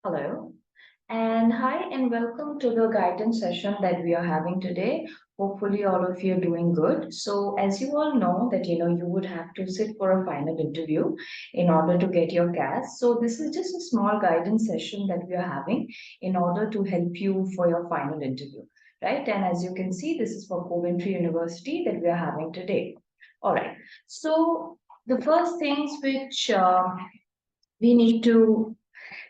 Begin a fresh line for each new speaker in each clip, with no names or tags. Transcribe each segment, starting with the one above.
Hello, and hi, and welcome to the guidance session that we are having today. Hopefully, all of you are doing good. So, as you all know, that you would have to sit for a final interview in order to get your CAS. So, this is just a small guidance session that we are having in order to help you for your final interview, right? And as you can see, this is for Coventry University that we are having today. All right. So, the first things which we need to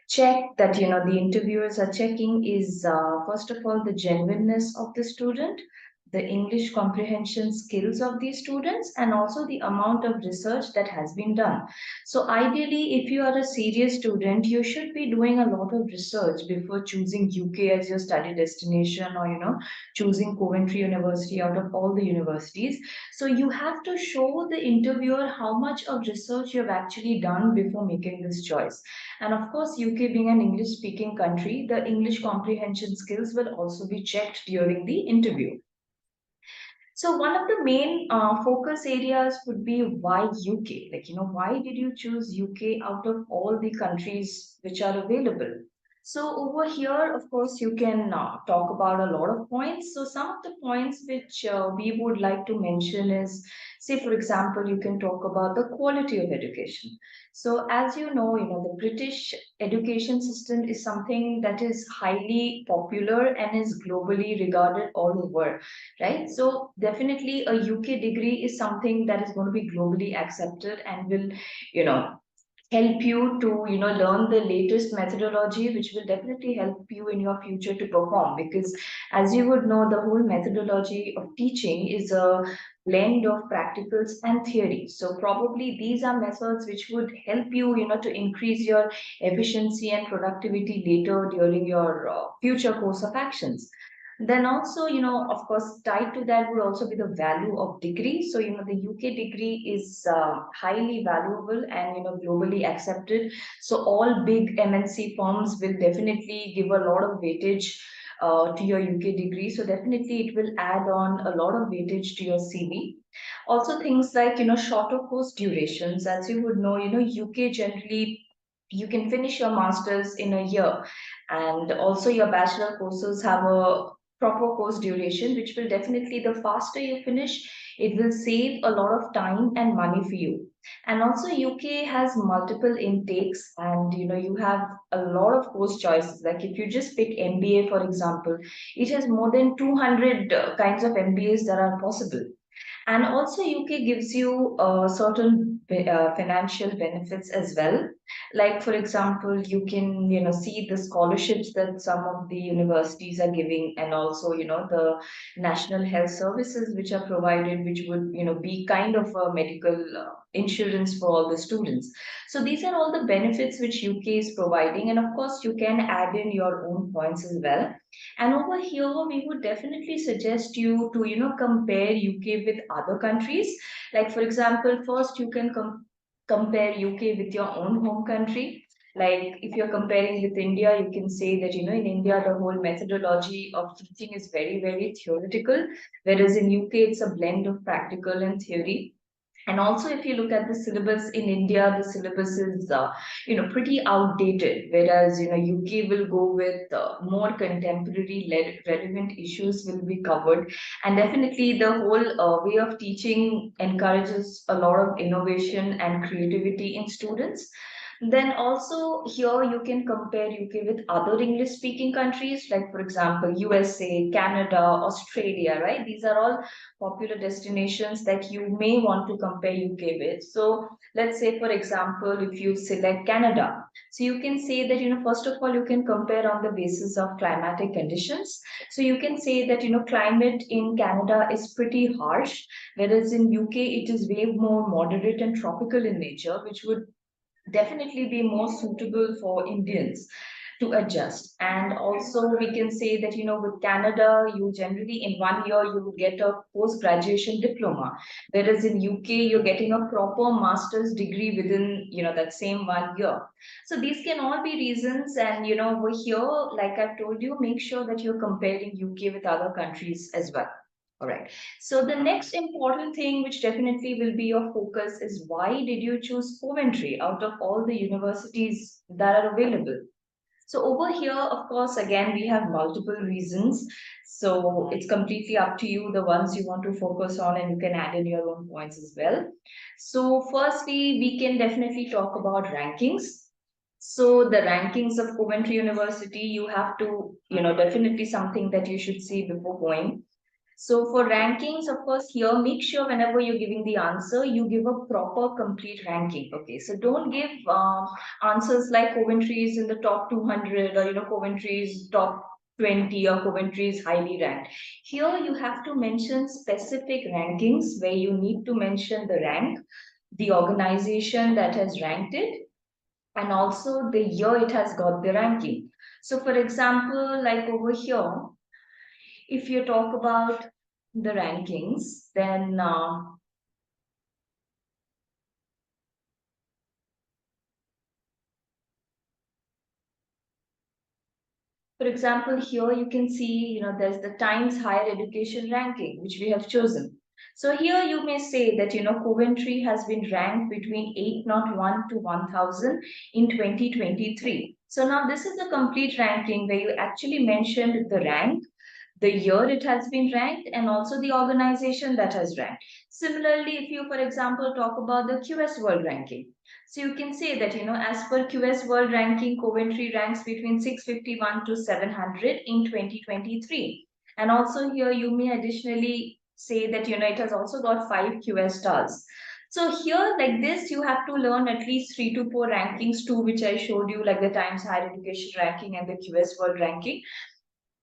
check that the interviewers are checking is first of all the genuineness of the student, the English comprehension skills of the students, and also the amount of research that has been done. So ideally, if you are a serious student, you should be doing a lot of research before choosing UK as your study destination, or choosing Coventry University out of all the universities. So you have to show the interviewer how much of research you have actually done before making this choice. And of course, UK being an English speaking country, the English comprehension skills will also be checked during the interview. So one of the main focus areas would be why UK? Why did you choose UK out of all the countries which are available? So over here, of course, you can talk about a lot of points. So some of the points which we would like to mention is, say, for example, you can talk about the quality of education. So as the British education system is something that is highly popular and is globally regarded all over, right? So definitely a UK degree is something that is going to be globally accepted and will, you know, help you to learn the latest methodology, which will definitely help you in your future to perform, because as you would know, the whole methodology of teaching is a blend of practicals and theory. So probably these are methods which would help you to increase your efficiency and productivity later during your future course of actions. Then also, of course, tied to that would also be the value of degree. So, the UK degree is highly valuable and, globally accepted. So, all big MNC firms will definitely give a lot of weightage to your UK degree. So, definitely it will add on a lot of weightage to your CV. Also, things like, shorter course durations. As you would know, UK generally you can finish your masters in a year, and also your bachelor courses have a proper course duration, which will definitely, the faster you finish, it will save a lot of time and money for you. And also UK has multiple intakes, and you have a lot of course choices. Like if you just pick MBA, for example, it has more than 200 kinds of MBAs that are possible. And also, UK gives you certain financial benefits as well. Like, for example, you can, see the scholarships that some of the universities are giving, and also, the national health services which are provided, which would, be kind of a medical insurance for all the students. So these are all the benefits which UK is providing. And of course, you can add in your own points as well. And over here, we would definitely suggest you to, compare UK with other countries. Like, for example, first you can compare UK with your own home country. Like, if you're comparing with India, you can say that, in India, the whole methodology of teaching is very, very theoretical, whereas in UK, it's a blend of practical and theory. And also, if you look at the syllabus in India, the syllabus is, pretty outdated, whereas, UK will go with more contemporary relevant issues will be covered. And definitely the whole way of teaching encourages a lot of innovation and creativity in students. Then also here you can compare UK with other English speaking countries, like for example, USA, Canada, Australia, right? These are all popular destinations that you may want to compare UK with. So let's say, for example, if you select Canada, so you can say that, first of all, you can compare on the basis of climatic conditions. So you can say that, climate in Canada is pretty harsh, whereas in UK it is way more moderate and tropical in nature, which would definitely be more suitable for Indians to adjust. And also, we can say that, with Canada, you generally in 1 year you would get a post graduation diploma, whereas in UK, you're getting a proper master's degree within, that same 1 year. So these can all be reasons. And, over here, like I've told you, make sure that you're comparing UK with other countries as well. All right. So the next important thing, which definitely will be your focus, is why did you choose Coventry out of all the universities that are available? So over here, of course, again, we have multiple reasons. So it's completely up to you, the ones you want to focus on, and you can add in your own points as well. So firstly, we can definitely talk about rankings. So the rankings of Coventry University, you have to, definitely something that you should see before going. So for rankings, of course, here make sure whenever you're giving the answer, you give a proper complete ranking. Okay, so don't give answers like Coventry is in the top 200, or Coventry is top 20, or Coventry is highly ranked. Here you have to mention specific rankings where you need to mention the rank, the organization that has ranked it, and also the year it has got the ranking. So for example, like over here, if you talk about the rankings, then for example, here you can see, there's the Times Higher Education ranking, which we have chosen. So here you may say that, Coventry has been ranked between 801 to 1000 in 2023. So now this is a complete ranking where you actually mentioned the rank, the year it has been ranked, and also the organization that has ranked. Similarly, if you, for example, talk about the QS World Ranking, so you can say that, as per QS World Ranking, Coventry ranks between 651 to 700 in 2023. And also here you may additionally say that, it has also got 5 QS stars. So here, like this, you have to learn at least 3 to 4 rankings too, which I showed you, like the Times Higher Education ranking and the QS World Ranking.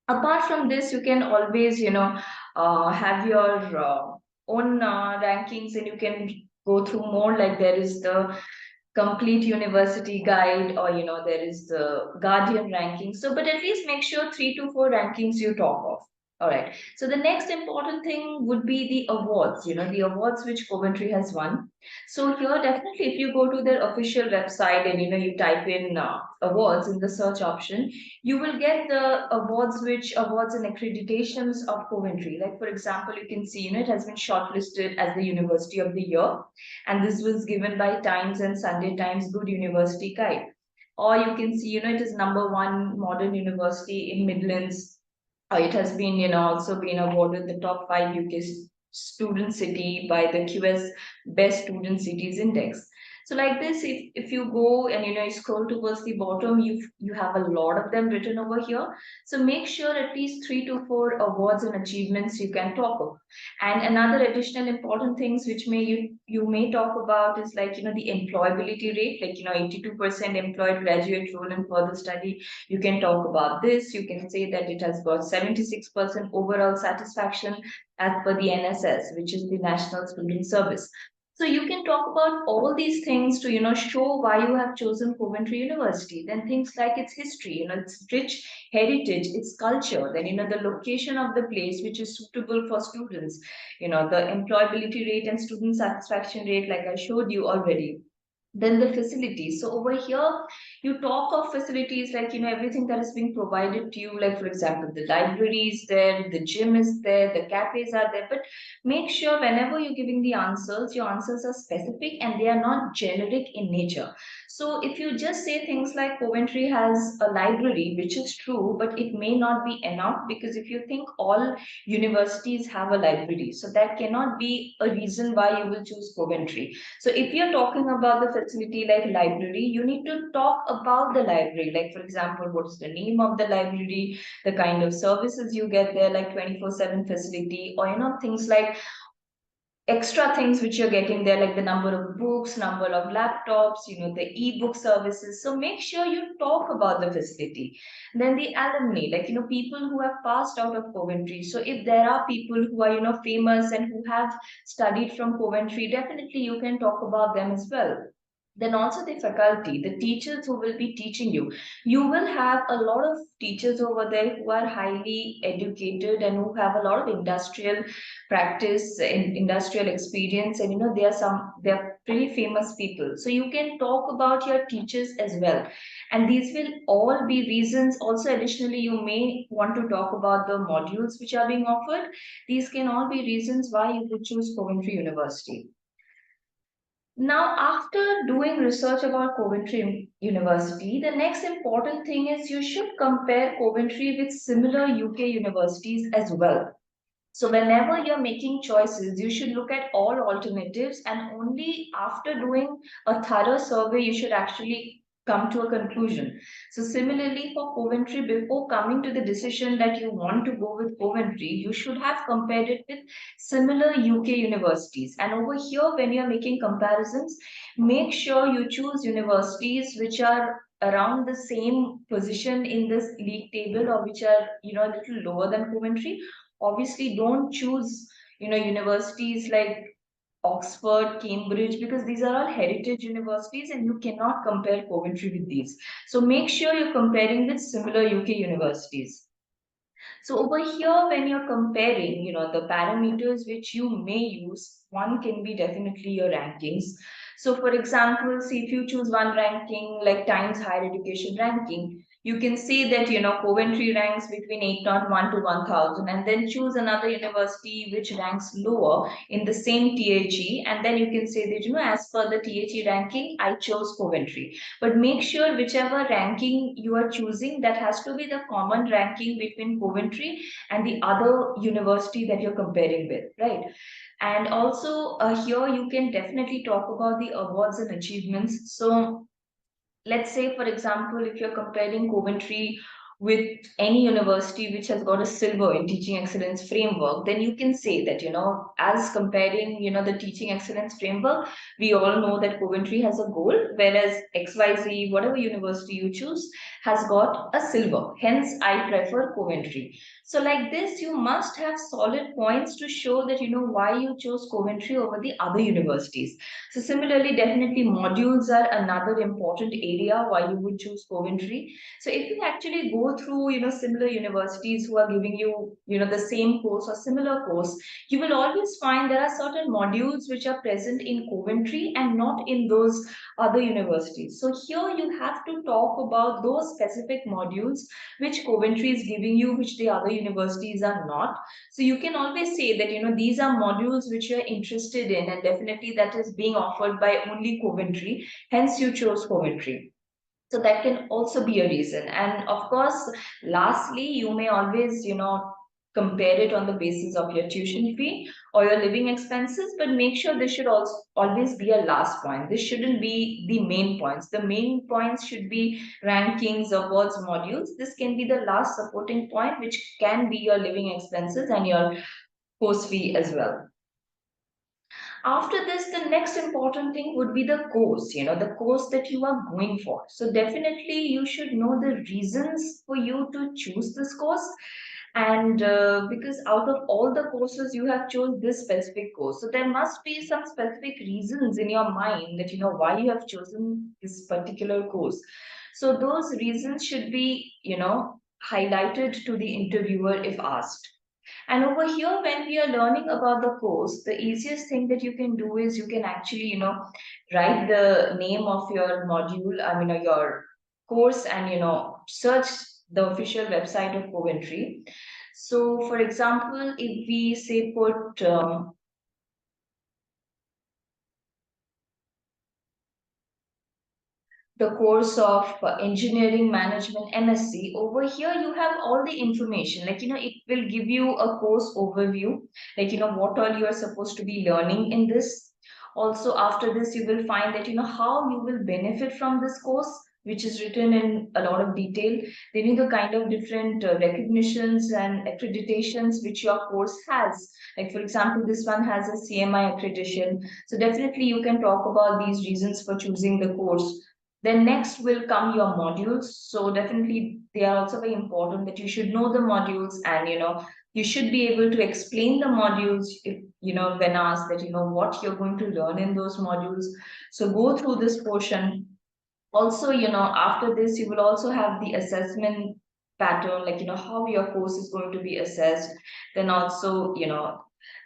Apart from this, you can always, have your own rankings, and you can go through more, like there is the complete university guide, or there is the guardian ranking. So but at least make sure 3 to 4 rankings you talk of. All right, so the next important thing would be the awards, the awards which Coventry has won. So here definitely, if you go to their official website, and you type in awards in the search option, you will get the awards and accreditations of Coventry. Like for example, you can see, it has been shortlisted as the University of the Year, and this was given by Times and Sunday Times Good University Guide. Or you can see, it is #1 modern university in Midlands. It has been, also been awarded the top 5 UK student city by the QS Best Student Cities Index. So like this, if you go and you scroll towards the bottom, you have a lot of them written over here. So make sure at least 3 to 4 awards and achievements you can talk of. And another additional important things which you may talk about is, like the employability rate, like 82% employed graduate role in further study. You can talk about this. You can say that it has got 76% overall satisfaction as per the NSS, which is the National Student Service. So you can talk about all these things to show why you have chosen Coventry University. Then things like its history, its rich heritage, its culture. Then the location of the place which is suitable for students. The employability rate and student satisfaction rate, like I showed you already. Then the facilities. So over here, you talk of facilities like everything that is being provided to you. Like for example, the library is there, the gym is there, the cafes are there. But make sure whenever you're giving the answers, your answers are specific and they are not generic in nature. So if you just say things like Coventry has a library, which is true, but it may not be enough, because if you think all universities have a library, so that cannot be a reason why you will choose Coventry. So if you're talking about the facility like library, you need to talk about the library. Like for example, what is the name of the library, the kind of services you get there, like 24/7 facility, or things like extra things which you're getting there, like the number of books, number of laptops, the e-book services. So make sure you talk about the facility. Then the alumni, like people who have passed out of Coventry. So if there are people who are famous and who have studied from Coventry, definitely you can talk about them as well. Then also the faculty, the teachers who will be teaching you. You will have a lot of teachers over there who are highly educated and who have a lot of industrial practice and industrial experience, and they're pretty famous people. So you can talk about your teachers as well. And these will all be reasons. Also, additionally, you may want to talk about the modules which are being offered. These can all be reasons why you would choose Coventry University. Now, after doing research about Coventry University, the next important thing is you should compare Coventry with similar UK universities as well. So, whenever you're making choices, you should look at all alternatives, and only after doing a thorough survey, you should actually come to a conclusion. So, similarly, for Coventry, before coming to the decision that you want to go with Coventry, you should have compared it with similar UK universities. And over here, when you're making comparisons, make sure you choose universities which are around the same position in this league table, or which are a little lower than Coventry. Obviously, don't choose universities like Oxford, Cambridge, because these are all heritage universities and you cannot compare Coventry with these. So make sure you're comparing with similar UK universities. So over here, when you're comparing, the parameters which you may use, one can be definitely your rankings. So for example, see, if you choose one ranking like Times Higher Education ranking, you can see that Coventry ranks between 801 to 1000, and then choose another university which ranks lower in the same THE, and then you can say that as per the THE ranking, I chose Coventry. But make sure whichever ranking you are choosing, that has to be the common ranking between Coventry and the other university that you're comparing with, right? And also, here you can definitely talk about the awards and achievements. So let's say, for example, if you're comparing Coventry with any university which has got a silver in teaching excellence framework, then you can say that as comparing the teaching excellence framework, we all know that Coventry has a gold, whereas XYZ, whatever university you choose, has got a silver. Hence I prefer Coventry. So like this, you must have solid points to show that why you chose Coventry over the other universities. So similarly, definitely modules are another important area why you would choose Coventry. So if you actually go through, similar universities who are giving you, the same course or similar course, you will always find there are certain modules which are present in Coventry and not in those other universities. So here you have to talk about those specific modules which Coventry is giving you, which the other universities are not. So you can always say that these are modules which you're interested in, and definitely that is being offered by only Coventry, hence you chose Coventry. So that can also be a reason. And of course, lastly, you may always compare it on the basis of your tuition fee or your living expenses, but make sure this should also always be a last point. This shouldn't be the main points. The main points should be rankings, awards, modules. This can be the last supporting point, which can be your living expenses and your course fee as well. After this, the next important thing would be the course, the course that you are going for. So definitely you should know the reasons for you to choose this course. And because out of all the courses you have chosen this specific course, so there must be some specific reasons in your mind that why you have chosen this particular course. So those reasons should be highlighted to the interviewer if asked. And over here, when we are learning about the course, the easiest thing that you can do is you can actually, write the name of your module, your course, and, search the official website of Coventry. So, for example, if we say put the course of engineering management MSc, over here you have all the information, like it will give you a course overview, like what all you are supposed to be learning in this. Also after this you will find that how you will benefit from this course, which is written in a lot of detail. Then the kind of different recognitions and accreditations which your course has, like for example this one has a CMI accreditation. So definitely you can talk about these reasons for choosing the course. Then next will come your modules. So definitely they are also very important, that you should know the modules, and you should be able to explain the modules if when asked that what you're going to learn in those modules. So go through this portion. Also after this you will also have the assessment pattern, like how your course is going to be assessed. Then also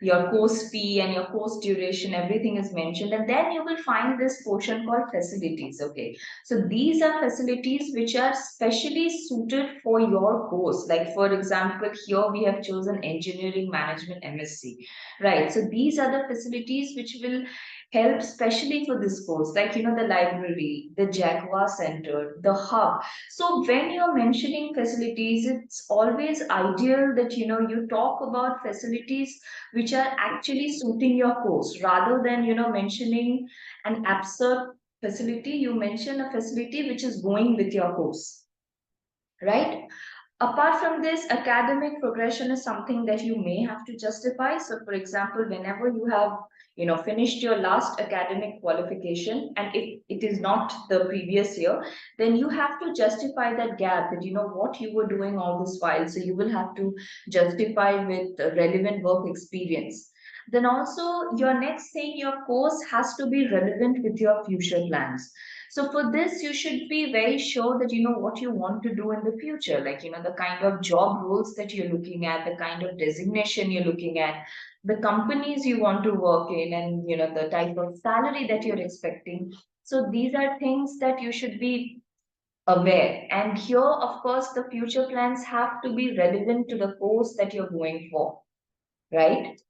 your course fee and your course duration, everything is mentioned. And then you will find this portion called facilities. Okay, so these are facilities which are specially suited for your course. Like for example, here we have chosen engineering management MSc, right? So these are the facilities which will help especially for this course, like the library, the Jaguar Center, the hub. So when you're mentioning facilities, it's always ideal that you talk about facilities which are actually suiting your course rather than mentioning an absurd facility. You mention a facility which is going with your course, right? Apart from this, academic progression is something that you may have to justify. So, for example, whenever you have finished your last academic qualification, and if it is not the previous year, then you have to justify that gap, that what you were doing all this while. So you will have to justify with relevant work experience. Then also your next thing, your course has to be relevant with your future plans. So for this, you should be very sure that you know what you want to do in the future, like the kind of job roles that you're looking at, the kind of designation you're looking at, the companies you want to work in, and the type of salary that you're expecting. So these are things that you should be aware. And here, of course, the future plans have to be relevant to the course that you're going for, right?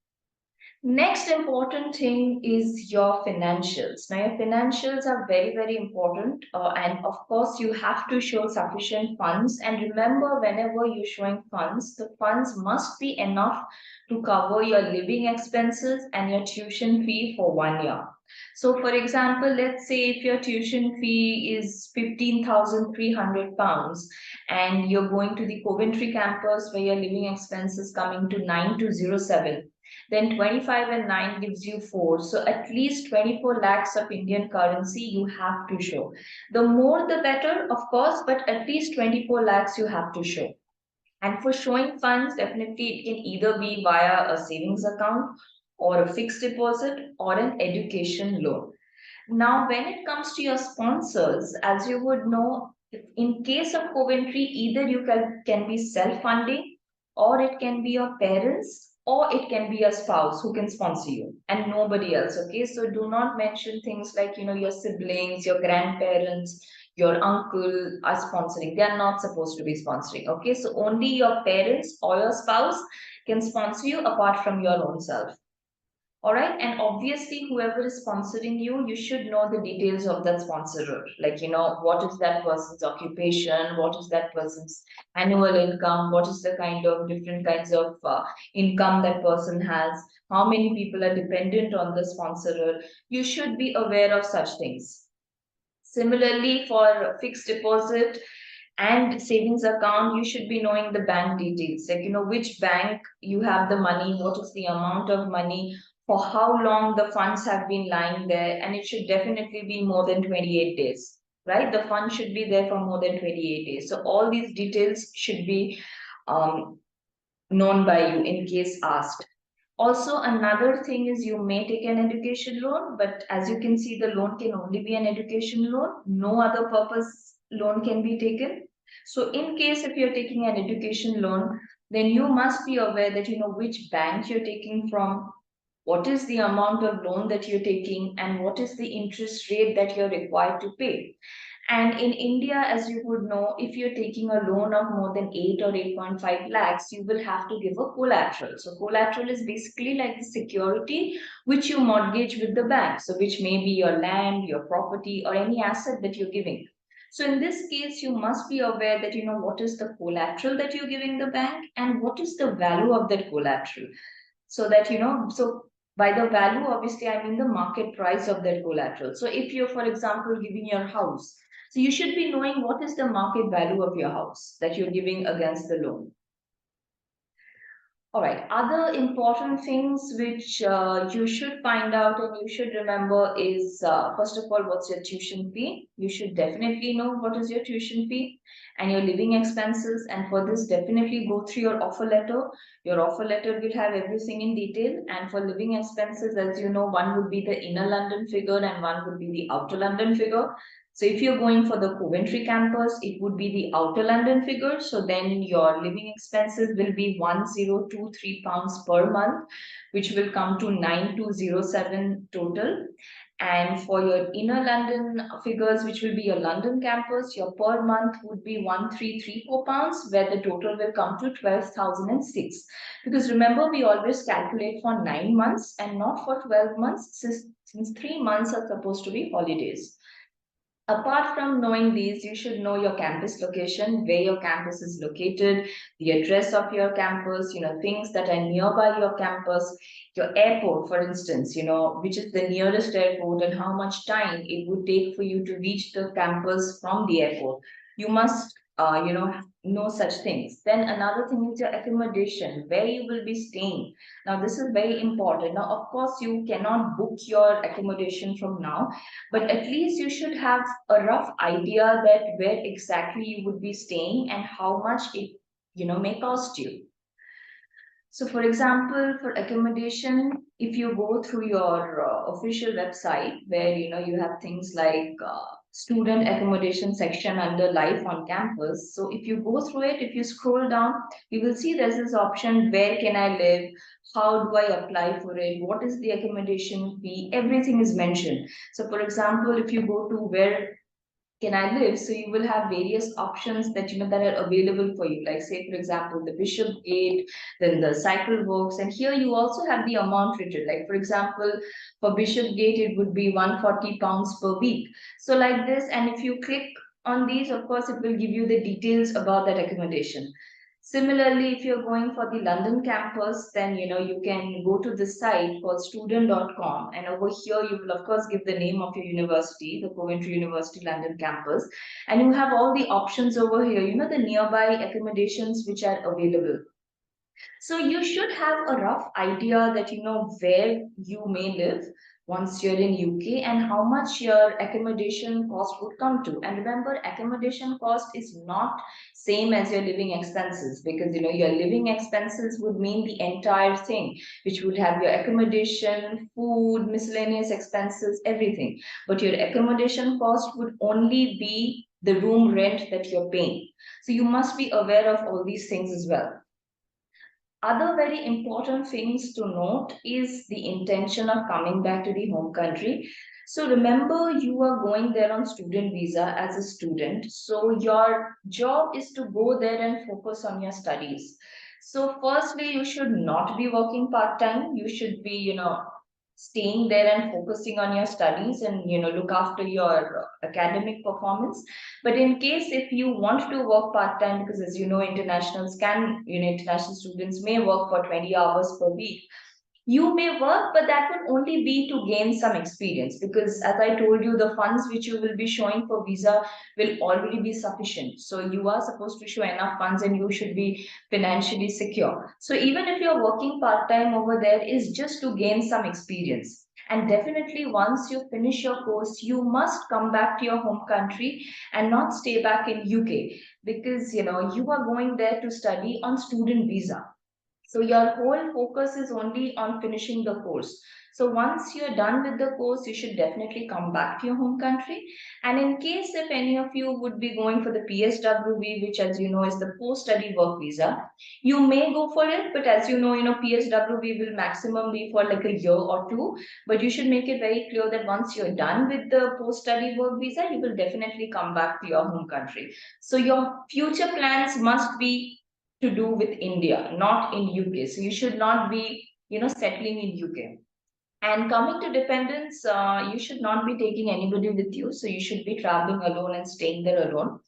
Next important thing is your financials. Now, your financials are very, very important. And of course, you have to show sufficient funds. And remember, whenever you're showing funds, the funds must be enough to cover your living expenses and your tuition fee for 1 year. So, for example, let's say if your tuition fee is £15,300 and you're going to the Coventry campus where your living expenses coming to 9207, then 25 and 9 gives you 4. So at least 24 lakhs of Indian currency you have to show. The more the better, of course, but at least 24 lakhs you have to show. And for showing funds, definitely it can either be via a savings account or a fixed deposit or an education loan. Now, when it comes to your sponsors, as you would know, in case of Coventry, either you can be self-funding, or it can be your parents, or it can be a spouse who can sponsor you and nobody else. Okay, so do not mention things like your siblings, your grandparents, your uncle are sponsoring. They are not supposed to be sponsoring. Okay, so only your parents or your spouse can sponsor you apart from your own self. All right. And obviously, whoever is sponsoring you, you should know the details of that sponsorer. Like, what is that person's occupation? What is that person's annual income? What is the kind of different kinds of income that person has? How many people are dependent on the sponsorer? You should be aware of such things. Similarly, for fixed deposit and savings account, you should be knowing the bank details, like which bank you have the money, what is the amount of money, for how long the funds have been lying there, and it should definitely be more than 28 days, right? The fund should be there for more than 28 days. So all these details should be um, known by you in case asked. Also, another thing is you may take an education loan, but as you can see, the loan can only be an education loan. No other purpose loan can be taken. So, in case if you're taking an education loan, then you must be aware that you know which bank you're taking from, what is the amount of loan that you're taking, and what is the interest rate that you're required to pay. And in India, as you would know, if you're taking a loan of more than 8 or 8.5 lakhs, you will have to give a collateral. So, collateral is basically like the security which you mortgage with the bank. So, which may be your land, your property, or any asset that you're giving. So, in this case, you must be aware that you know what is the collateral that you're giving the bank and what is the value of that collateral. So that so by the value, obviously, I mean the market price of that collateral. So, if you're, for example, giving your house, so you should be knowing what is the market value of your house that you're giving against the loan. All right. Other important things which you should find out and you should remember is first of all, what's your tuition fee? You should definitely know what is your tuition fee and your living expenses. And for this, definitely go through your offer letter. Your offer letter will have everything in detail. And for living expenses, as you know, one would be the inner London figure and one would be the outer London figure. So if you're going for the Coventry campus, it would be the outer London figure. So then your living expenses will be 1023 pounds per month, which will come to 9207 total. And for your inner London figures, which will be your London campus, your per month would be 1334 pounds, where the total will come to 12,006. Because remember, we always calculate for 9 months and not for 12 months, since 3 months are supposed to be holidays. Apart from knowing these, you should know your campus location, where your campus is located, the address of your campus, things that are nearby your campus, your airport, for instance, which is the nearest airport and how much time it would take for you to reach the campus from the airport. You must, know such things. Then another thing is your accommodation, where you will be staying. Now, this is very important. Now, of course, you cannot book your accommodation from now, but at least you should have a rough idea that where exactly you would be staying and how much it may cost you. So, for example, for accommodation, if you go through your official website where you have things like student accommodation section under life on campus. So, if you go through it, if you scroll down, you will see there's this option: where can I live? How do I apply for it? What is the accommodation fee? Everything is mentioned. So, for example, if you go to where can I live? So you will have various options that that are available for you. Like say, for example, the Bishop Gate, then the Cycle Works, and here you also have the amount written. Like for example, for Bishop Gate, it would be 140 pounds per week. So like this, and if you click on these, of course, it will give you the details about that accommodation. Similarly, if you're going for the London campus, then you can go to the site called student.com, and over here you will of course give the name of your university, the Coventry University London campus, and you have all the options over here, the nearby accommodations which are available. So you should have a rough idea that where you may live once you're in UK and how much your accommodation cost would come to. And remember, accommodation cost is not same as your living expenses, because your living expenses would mean the entire thing, which would have your accommodation, food, miscellaneous expenses, everything. But your accommodation cost would only be the room rent that you're paying. So you must be aware of all these things as well. Other very important things to note is the intention of coming back to the home country. So remember, you are going there on student visa as a student. So your job is to go there and focus on your studies. So firstly, you should not be working part-time. You should be, staying there and focusing on your studies and, look after your academic performance. But in case if you want to work part time, because as international students may work for 20 hours per week, you may work, but that would only be to gain some experience, because as I told you, the funds which you will be showing for visa will already be sufficient. So you are supposed to show enough funds and you should be financially secure. So even if you're working part time over there, is just to gain some experience. And definitely, once you finish your course, you must come back to your home country and not stay back in UK, because you are going there to study on student visa. So your whole focus is only on finishing the course. So once you're done with the course, you should definitely come back to your home country. And in case if any of you would be going for the PSWV, which as you know is the post-study work visa, you may go for it. But as PSWV will maximum be for like a year or two. But you should make it very clear that once you're done with the post-study work visa, you will definitely come back to your home country. So your future plans must be to do with India, not in UK. So you should not be, settling in UK. And coming to dependence, you should not be taking anybody with you. So you should be traveling alone and staying there alone.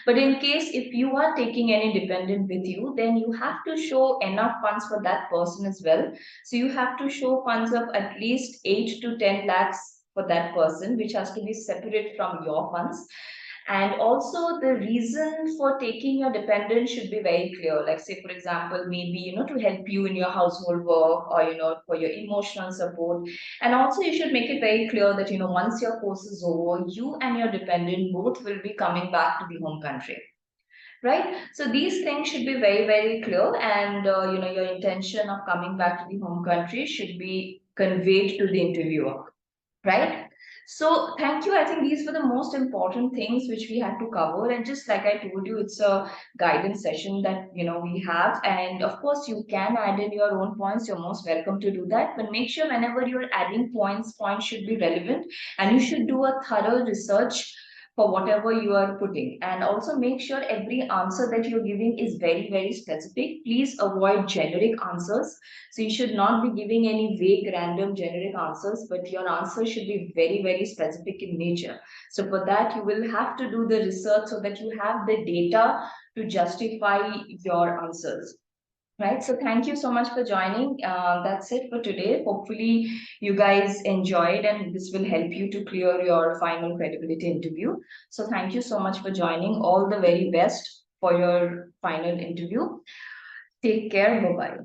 But in case if you are taking any dependent with you, then you have to show enough funds for that person as well. So you have to show funds of at least 8 to 10 lakhs for that person, which has to be separate from your funds. And also the reason for taking your dependent should be very clear. Like say, for example, maybe, to help you in your household work or, for your emotional support. And also you should make it very clear that, once your course is over, you and your dependent both will be coming back to the home country. Right? So these things should be very, very clear. And, your intention of coming back to the home country should be conveyed to the interviewer, right? So thank you. I think these were the most important things which we had to cover. And just like I told you, it's a guidance session that we have. And of course, you can add in your own points. You're most welcome to do that. But make sure whenever you're adding points should be relevant, and you should do a thorough research for whatever you are putting. And also make sure every answer that you're giving is very, very specific. Please avoid generic answers. So you should not be giving any vague, random, generic answers, but your answer should be very, very specific in nature. So for that, you will have to do the research so that you have the data to justify your answers. Right. So thank you so much for joining. That's it for today. Hopefully, you guys enjoyed, and this will help you to clear your final credibility interview. So thank you so much for joining. All the very best for your final interview. Take care. Bye bye.